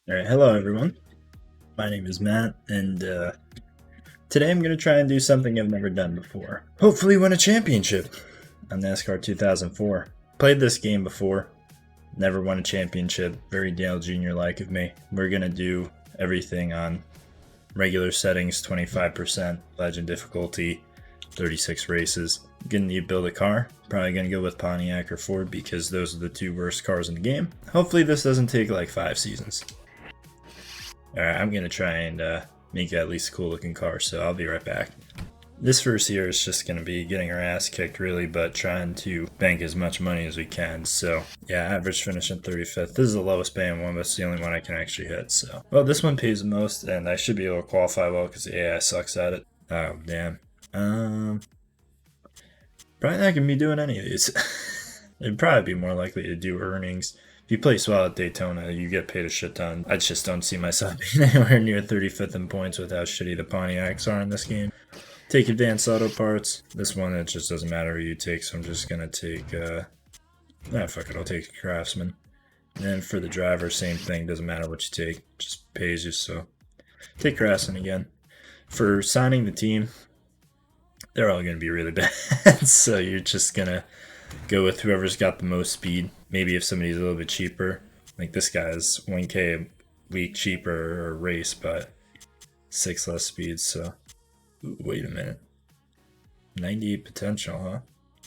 Alright, hello everyone. My name is Matt, and today I'm going to try and do something I've never done before. Hopefully win a championship on NASCAR 2004. Played this game before, never won a championship, very Dale Jr.-like of me. We're going to do everything on regular settings, 25%, legend difficulty, 36 races. Gonna need to build a car. Probably gonna go with Pontiac or Ford because those are the two worst cars in the game. Hopefully this doesn't take like 5 seasons. Alright, I'm gonna try and make at least a cool looking car, so I'll be right back. This first year is just gonna be getting our ass kicked really, but trying to bank as much money as we can. So yeah, average finish in 35th. This is the lowest paying one, but it's the only one I can actually hit. So well, this one pays the most, and I should be able to qualify well because the AI sucks at it. Oh damn. Probably not gonna be doing any of these. It'd probably be more likely to do earnings. If you place well at Daytona, you get paid a shit ton. I just don't see myself being anywhere near 35th in points with how shitty the Pontiacs are in this game. Take advanced auto parts. This one, it just doesn't matter who you take, so I'm just gonna take, fuck it, I'll take Craftsman. And then for the driver, same thing, doesn't matter what you take, just pays you, so take Craftsman again. For signing the team, they're all gonna be really bad, so you're just gonna go with whoever's got the most speed. Maybe if somebody's a little bit cheaper, like this guy's 1k a week cheaper or race, but 6 less speed. So, ooh, wait a minute, 98 potential, huh?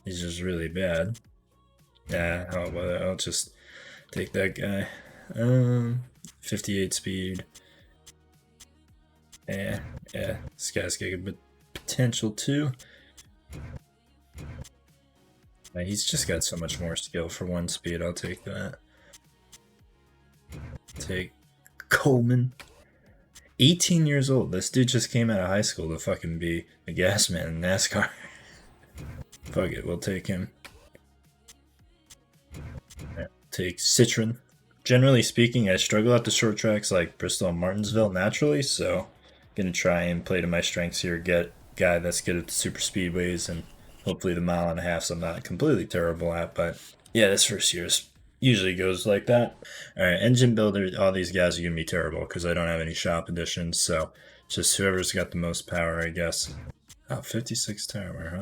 He's just really bad. Yeah, I'll just take that guy. 58 speed. Yeah, this guy's got a bit potential too. He's just got so much more skill for 1 speed. I'll take that. Take Coleman. 18 years old. This dude just came out of high school to fucking be a gas man in NASCAR. Fuck it, we'll take him. Take Citron. Generally speaking, I struggle at the short tracks like Bristol and Martinsville naturally, so I'm gonna try and play to my strengths here. Get a guy that's good at the super speedways and hopefully the mile and a half I'm not completely terrible at, but yeah, this first year usually goes like that. Alright, engine builder, all these guys are going to be terrible because I don't have any shop editions, so just whoever's got the most power, I guess. Oh, 56 tire wear,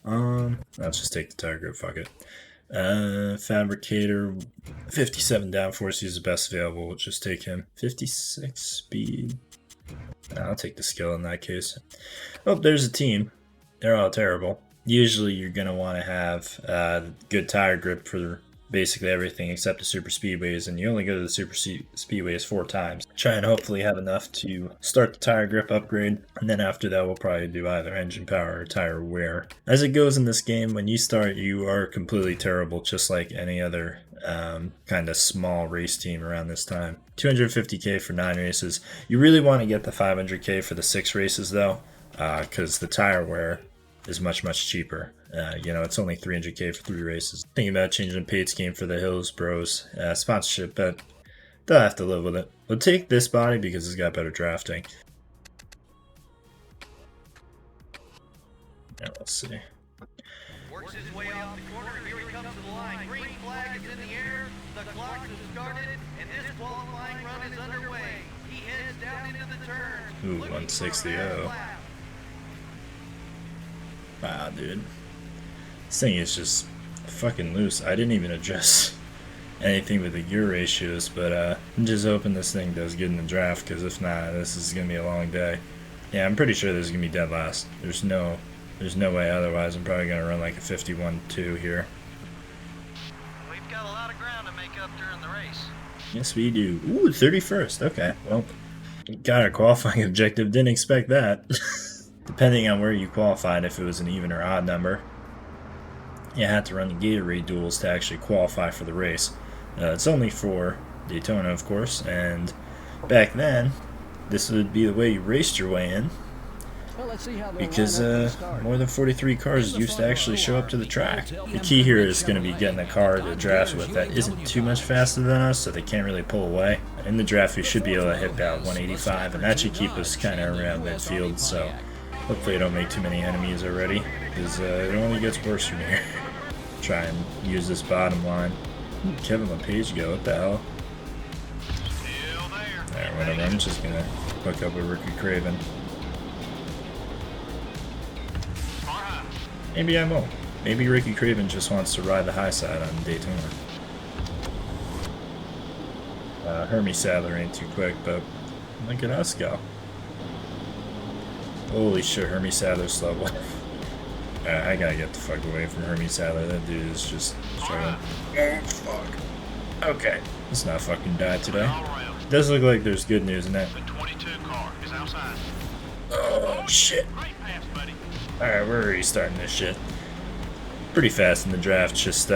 huh? I'll just take the tire grip, fuck it. Fabricator, 57 downforce, he's the best available, we'll just take him. 56 speed. I'll take the skill in that case. Oh, there's a team. They're all terrible. Usually you're going to want to have good tire grip for basically everything except the super speedways, and you only go to the super speedways 4 times. Try and hopefully have enough to start the tire grip upgrade, and then after that we'll probably do either engine power or tire wear. As it goes in this game, when you start you are completely terrible, just like any other kind of small race team around this time. 250k for 9 races. You really want to get the 500k for the 6 races though, because the tire wear is much cheaper. It's only 300k for 3 races. Thinking about changing the paid scheme for the Hills Bros sponsorship, but they'll have to live with it. We'll take this body because it's got better drafting. Now let's see. Works his way off the corner. Here he comes to the line. Green flag is in the air. The clock has started, and this qualifying run is underway. He heads down into the turn. Ooh, 160. Wow, dude. This thing is just fucking loose. I didn't even adjust anything with the gear ratios, but I'm just hoping this thing does good in the draft, because if not, this is going to be a long day. Yeah, I'm pretty sure this is going to be dead last. There's no way otherwise. I'm probably going to run like a 51-2 here. We've got a lot of ground to make up during the race. Yes, we do. Ooh, 31st. Okay, well, got our qualifying objective. Didn't expect that. Depending on where you qualified, if it was an even or odd number, you had to run the Gatorade Duels to actually qualify for the race. It's only for Daytona, of course, and back then, this would be the way you raced your way in, because more than 43 cars used to actually show up to the track. The key here is going to be getting a car to draft with that isn't too much faster than us, so they can't really pull away. In the draft, we should be able to hit about 185, and that should keep us kind of around midfield, so hopefully I don't make too many enemies already, because it only gets worse from here. Try and use this bottom line. Kevin LePage go, what the hell? Still there. whatever, I'm just gonna hook up with Ricky Craven. Maybe I won't. Maybe Ricky Craven just wants to ride the high side on Daytona. Hermie Sadler ain't too quick, but look at us go. Holy shit, Hermie Sadler's slow. I gotta get the fuck away from Hermie Sadler. That dude is just struggling. Oh, fuck. Okay. Let's not fucking die today. It does look like there's good news in that. The 22 car is outside. Oh, shit. Great pass, buddy. Alright, we're already starting this shit. Pretty fast in the draft, just,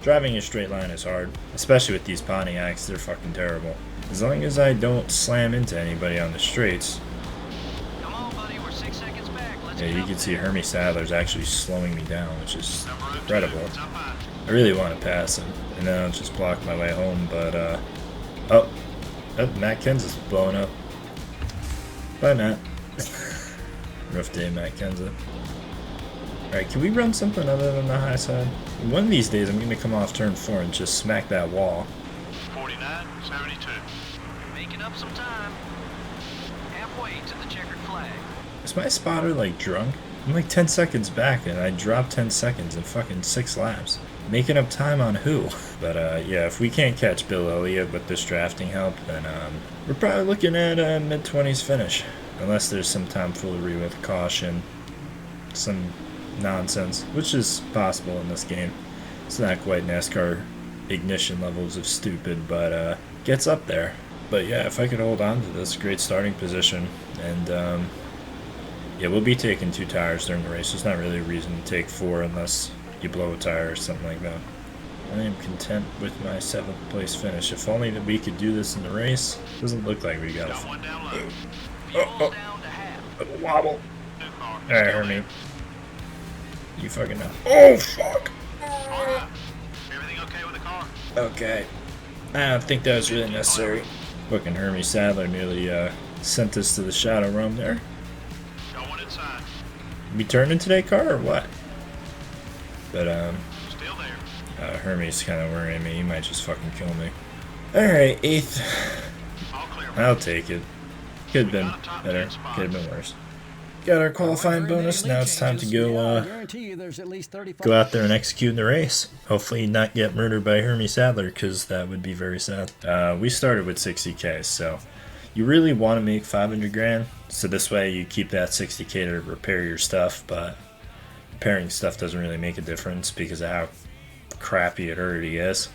driving a straight line is hard. Especially with these Pontiacs, they're fucking terrible. As long as I don't slam into anybody on the straights. Come on, buddy, we're 6 seconds back. Let's Yeah, you go. can see Hermie Sadler's actually slowing me down, which is Number 2, incredible. it's up high. I really want to pass him, and then I'll just block my way home, but, oh, Matt Kenseth's blowing up. Bye, Matt. Rough day, Matt Kenseth. Alright, can we run something other than the high side? One of these days, I'm going to come off turn 4 and just smack that wall. 49-72. Making up some time. Halfway to the checkered flag. Is my spotter, like, drunk? I'm like 10 seconds back, and I dropped 10 seconds in fucking 6 laps. Making up time on who? But, yeah, if we can't catch Bill Elliott with this drafting help, then, we're probably looking at a mid-20s finish. Unless there's some tomfoolery with caution. Some nonsense, which is possible in this game. It's not quite NASCAR ignition levels of stupid, but, gets up there. But, yeah, if I could hold on to this great starting position, and, yeah, we'll be taking 2 tires during the race. There's not really a reason to take 4 unless you blow a tire or something like that. I am content with my 7th place finish. If only that we could do this in the race. Doesn't look like we got Got one down low. Fuel down to half. wobble. New car is Alright, still Hermie. there. You fucking know. Oh, fuck! Alright. Everything okay with the car? Okay. I don't think that was really necessary. Fucking Hermie Sadler nearly sent us to the shadow realm there. Got one inside. We turning today, car, or what? But, Still there. Hermie's kind of worrying me. He might just fucking kill me. Alright, 8th. All clear. I'll take it. Could have been better. Could have been worse. Got our qualifying bonus. Now it's time to go out there and execute in the race. Hopefully not get murdered by Hermie Sadler, because that would be very sad. We started with 60K, so you really want to make 500 grand. So this way you keep that 60K to repair your stuff, but repairing stuff doesn't really make a difference because of how crappy it already is.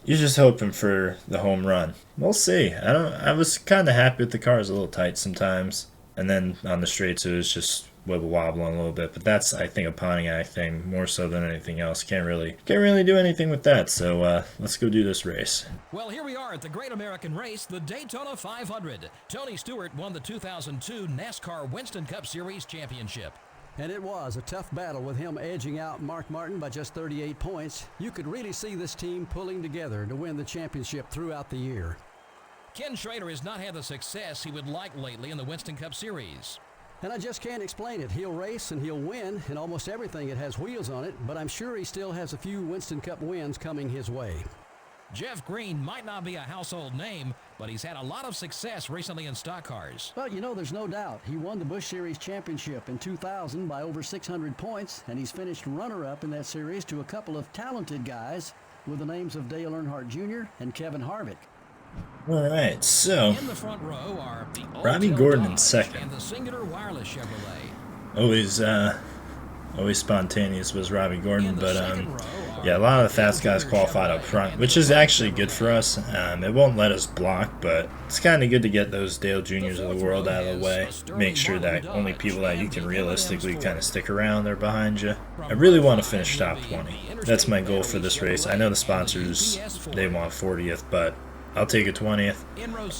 You're just hoping for the home run. We'll see. I was kind of happy with the car. It was a little tight sometimes, and then on the straights it was just wibble wobbling a little bit. But that's, I think, a Pontiac thing more so than anything else. Can't really do anything with that. So let's go do this race. Well, here we are at the Great American Race, the Daytona 500. Tony Stewart won the 2002 NASCAR Winston Cup Series Championship. And it was a tough battle with him edging out Mark Martin by just 38 points. You could really see this team pulling together to win the championship throughout the year. Ken Schrader has not had the success he would like lately in the Winston Cup Series. And I just can't explain it. He'll race and he'll win in almost everything that has wheels on it, but I'm sure he still has a few Winston Cup wins coming his way. Jeff Green might not be a household name, but he's had a lot of success recently in stock cars. Well, you know, there's no doubt. He won the Busch Series championship in 2000 by over 600 points, and he's finished runner-up in that series to a couple of talented guys with the names of Dale Earnhardt Jr. and Kevin Harvick. All right, so In the front row are the Robbie Old Gordon in Dodge second. and the Singular Wireless Chevrolet. always spontaneous was Robbie Gordon, In the but second row are yeah, a lot of the fast Singular guys qualified up Chevrolet front, and which the is actually Singular good for us. It won't let us block, but it's kind of good to get those Dale Juniors of the world out of the way. Make sure that only people that you can realistically kind of stick around are behind you. I really want to finish top 20. That's my goal for this race. I know the sponsors, they want 40th, but I'll take a 20th,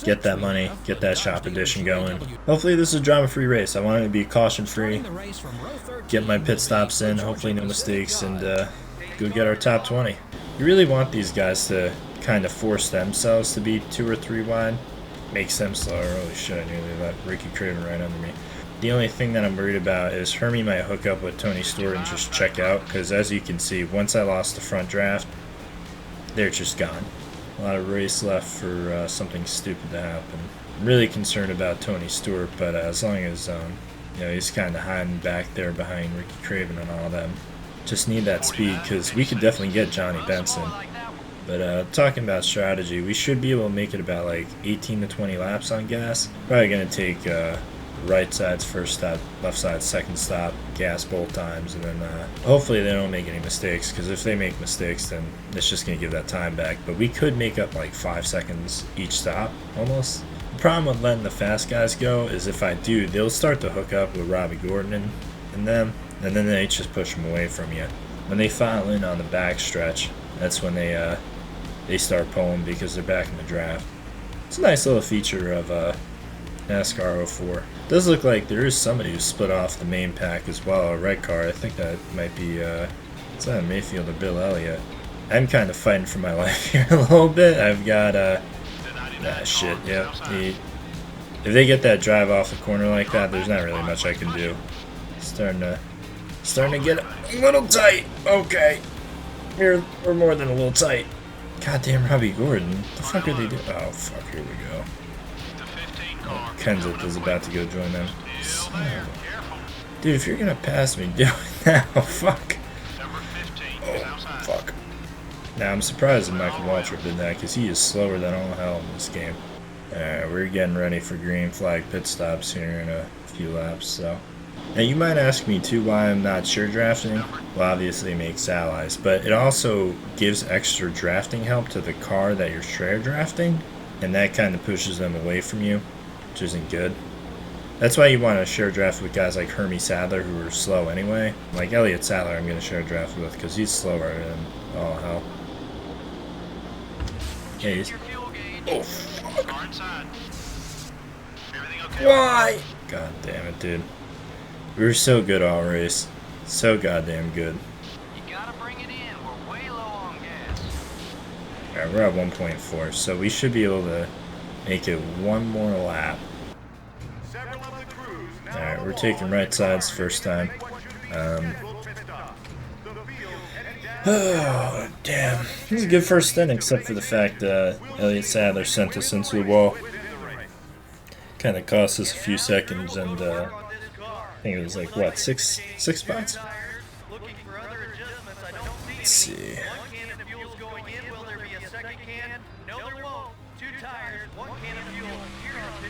get that money, get that shop edition going. Hopefully this is a drama-free race. I want it to be caution-free, get my pit stops in, hopefully no mistakes, and go get our top 20. You really want these guys to kind of force themselves to be 2 or 3 wide. Makes them slower. Holy shit, I nearly let Ricky Craven right under me. The only thing that I'm worried about is Hermie might hook up with Tony Stewart and just check out, because as you can see, once I lost the front draft, they're just gone. A lot of race left for something stupid to happen. I'm really concerned about Tony Stewart, but as long as you know, he's kind of hiding back there behind Ricky Craven and all them. Just need that speed because we could definitely get Johnny Benson. But talking about strategy, we should be able to make it about like 18 to 20 laps on gas. Probably going to take right side's first stop, left side second stop, gas both times, and then hopefully they don't make any mistakes, because if they make mistakes then it's just going to give that time back. But we could make up like 5 seconds each stop almost. The problem with letting the fast guys go is if I do, they'll start to hook up with Robbie Gordon and them, and then they just push them away from you. When they file in on the back stretch, that's when they start pulling because they're back in the draft. It's a nice little feature of NASCAR 04. It does look like there is somebody who split off the main pack as well, a red car. I think that might be it's either Mayfield or Bill Elliott. I'm kind of fighting for my life here a little bit. I've got shit, yeah. If they get that drive off the corner like that, there's not really much I can do. Starting to get a little tight. Okay. We're more than a little tight. Goddamn Robbie Gordon. What the fuck are they doing? Oh, fuck, here we go. Oh, Kenseth is about to go join them. Dude, if you're gonna pass me, do it now. Fuck. Oh, fuck. Now, I'm surprised that Michael Waltrip did that, because he is slower than all hell in this game. Alright, we're getting ready for green flag pit stops here in a few laps, so. Now, you might ask me, too, why I'm not sure drafting. Well, obviously it makes allies, but it also gives extra drafting help to the car that you're share drafting, and that kind of pushes them away from you, which isn't good. That's why you want to share draft with guys like Hermie Sadler, who are slow anyway. Like Elliott Sadler, I'm going to share draft with, because he's slower than all hell. Yeah, he's... Oh, fuck. Why? God damn it, dude. We were so good all race. So goddamn good. You gotta bring it in. We're way low on gas. Alright, we're at 1.4, so we should be able to make it one more lap. Alright, we're taking right sides first time. Oh, damn. It was a good first stint, except for the fact Elliott Sadler sent us into the wall. Kind of cost us a few seconds, and I think it was like, what, six spots? Let's see.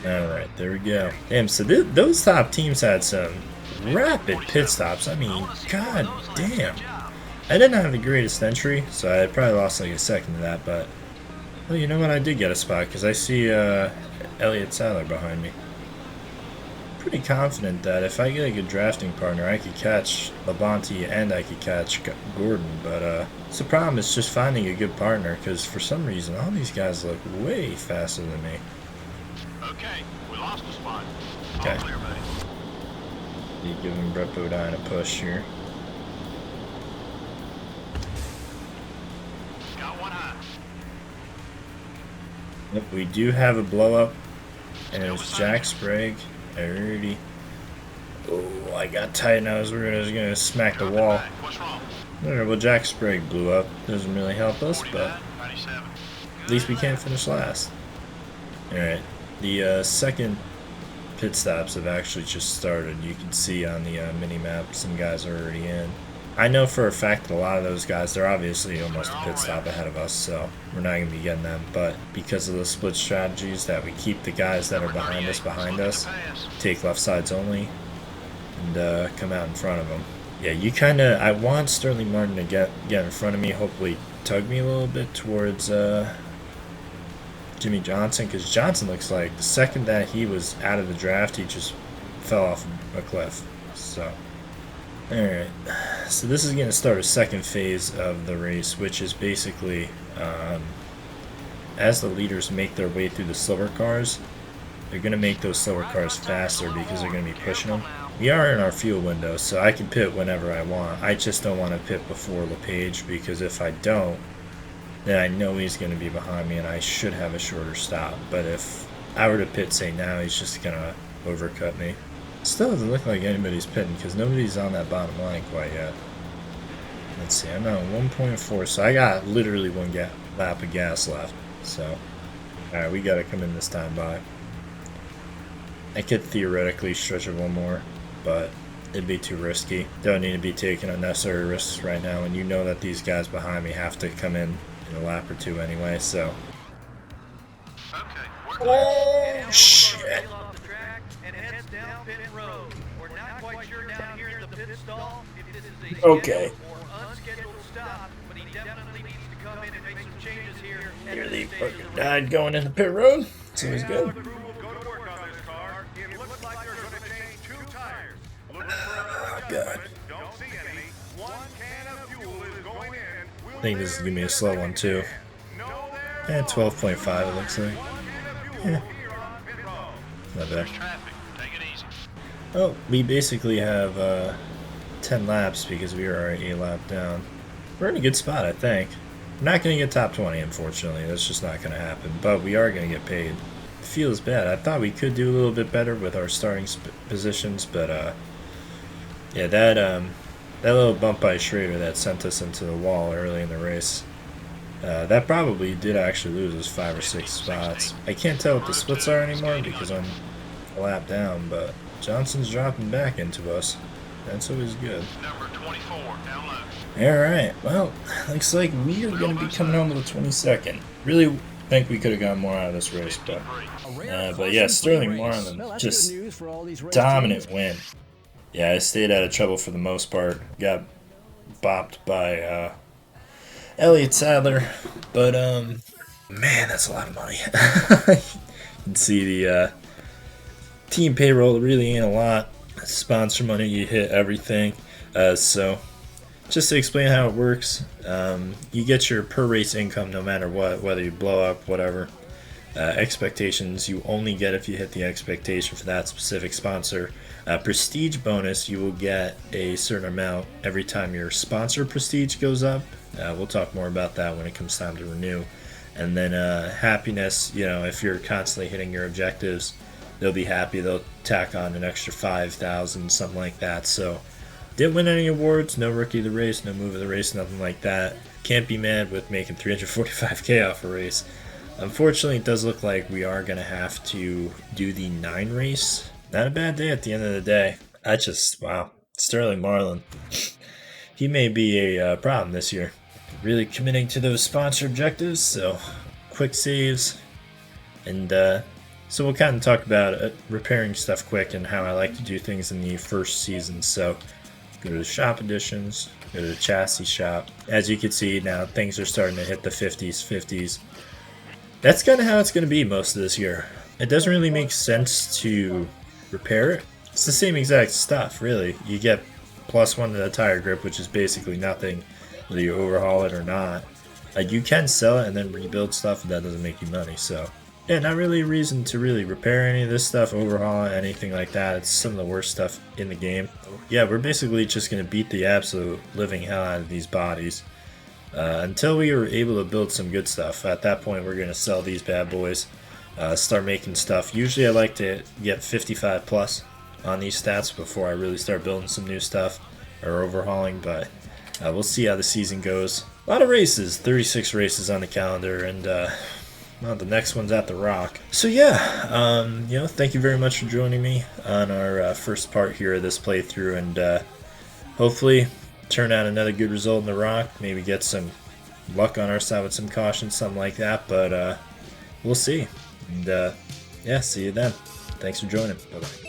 Alright, there we go. Damn, so those top teams had some rapid pit stops. I mean, god damn. I didn't have the greatest entry, so I probably lost like a second to that, but... Well, you know what? I did get a spot, because I see Elliott Sadler behind me. Pretty confident that if I get a good drafting partner, I could catch Labonte and I could catch Gordon, but the problem is just finding a good partner, because for some reason all these guys look way faster than me. Okay, we lost a spot. Okay. All clear, buddy. You giving Brett Bodine a push here. Got one high. Yep, we do have a blow up, and it was Jack Sprague. Alrighty. Oh, I got tight and I was just gonna smack the wall. What's wrong? Alright, well, Jack Sprague blew up. Doesn't really help us, but 97. at least we can't finish last. Alright, the second pit stops have actually just started. You can see on the mini-map some guys are already in. I know for a fact that a lot of those guys, they're obviously almost a pit stop ahead of us, so we're not going to be getting them. But because of the split strategies that we keep the guys that are behind us, take left sides only, and come out in front of them. Yeah, you kind of, I want Sterling Martin to get in front of me, hopefully tug me a little bit towards Jimmy Johnson, because Johnson looks like the second that he was out of the draft, he just fell off a cliff. So... Alright, so this is going to start a second phase of the race, which is basically as the leaders make their way through the slower cars, they're going to make those slower cars faster because they're going to be pushing them. We are in our fuel window, so I can pit whenever I want. I just don't want to pit before LePage, because if I don't, then I know he's going to be behind me and I should have a shorter stop. But if I were to pit, say now, he's just going to overcut me. Still doesn't look like anybody's pitting because nobody's on that bottom line quite yet. Let's see, I'm at 1.4, so I got literally one lap of gas left. So, alright, we gotta come in this time by. I could theoretically stretch it one more, but it'd be too risky. Don't need to be taking unnecessary risks right now, and you know that these guys behind me have to come in a lap or two anyway, so. Okay, we're clear. Oh, shit. Off the track and heads down pit road. We're not quite sure down here in the pit stall if this is a Okay. scheduled or unscheduled stop, but he definitely needs to come in and make some changes here. at Nearly this stage of fucking the race. died going in the pit road. It's always good. Go to work on this car. It looks like they're going to change 2 tires. Looking for a God. Don't see any. 1 can of fuel is going in. I think this is gonna be a slow one too. No there. 12.5 it looks like. Yeah, not bad. Traffic. Take it easy. Oh, we basically have 10 laps because we are already a lap down. We're in a good spot, I think. We're not going to get top 20, unfortunately. That's just not going to happen. But we are going to get paid. It feels bad. I thought we could do a little bit better with our starting positions, but yeah, that little bump by Schrader that sent us into the wall early in the race. That probably did actually lose us 5 or 6 spots. I can't tell what the splits are anymore because I'm a lap down, but Johnson's dropping back into us. That's always good. Number 24, down low. Alright, well, looks like we are going to be coming home with the 22nd. Really think we could have gotten more out of this race, but yeah, Sterling Marlin, Well, that's just good news for all these race dominant teams. win. Yeah, I stayed out of trouble for the most part. Got bopped by Elliott Sadler, but man, that's a lot of money. You can see the team payroll really ain't a lot. Sponsor money, you hit everything. So just to explain how it works, you get your per race income no matter what, whether you blow up, whatever. Expectations you only get if you hit the expectation for that specific sponsor. Prestige bonus, you will get a certain amount every time your sponsor prestige goes up. We'll talk more about that when it comes time to renew. And then happiness, you know, if you're constantly hitting your objectives, they'll be happy. They'll tack on an extra 5,000, something like that. So didn't win any awards, no rookie of the race, no move of the race, nothing like that. Can't be mad with making 345K off a race. Unfortunately, it does look like we are going to have to do the 9 race. Not a bad day at the end of the day. Wow. Sterling Marlin. He may be a problem this year. Really committing to those sponsor objectives, so quick saves. And so we'll kind of talk about repairing stuff quick and how I like to do things in the first season. So go to the shop additions, go to the chassis shop. As you can see now, things are starting to hit the 50s. That's kind of how it's going to be most of this year. It doesn't really make sense to repair it. It's the same exact stuff, really. You get +1 to the tire grip, which is basically nothing, whether you overhaul it or not. You can sell it and then rebuild stuff, but that doesn't make you money. So, yeah, not really a reason to really repair any of this stuff, overhaul it, anything like that. It's some of the worst stuff in the game. Yeah, we're basically just going to beat the absolute living hell out of these bodies until we are able to build some good stuff. At that point, we're going to sell these bad boys, start making stuff. Usually I like to get 55 plus on these stats before I really start building some new stuff or overhauling, but we'll see how the season goes. A lot of races, 36 races on the calendar, and well, the next one's at the Rock. So yeah, you know, thank you very much for joining me on our first part here of this playthrough, and hopefully turn out another good result in the Rock. Maybe get some luck on our side with some caution, something like that, but we'll see. And yeah, see you then. Thanks for joining. Bye-bye.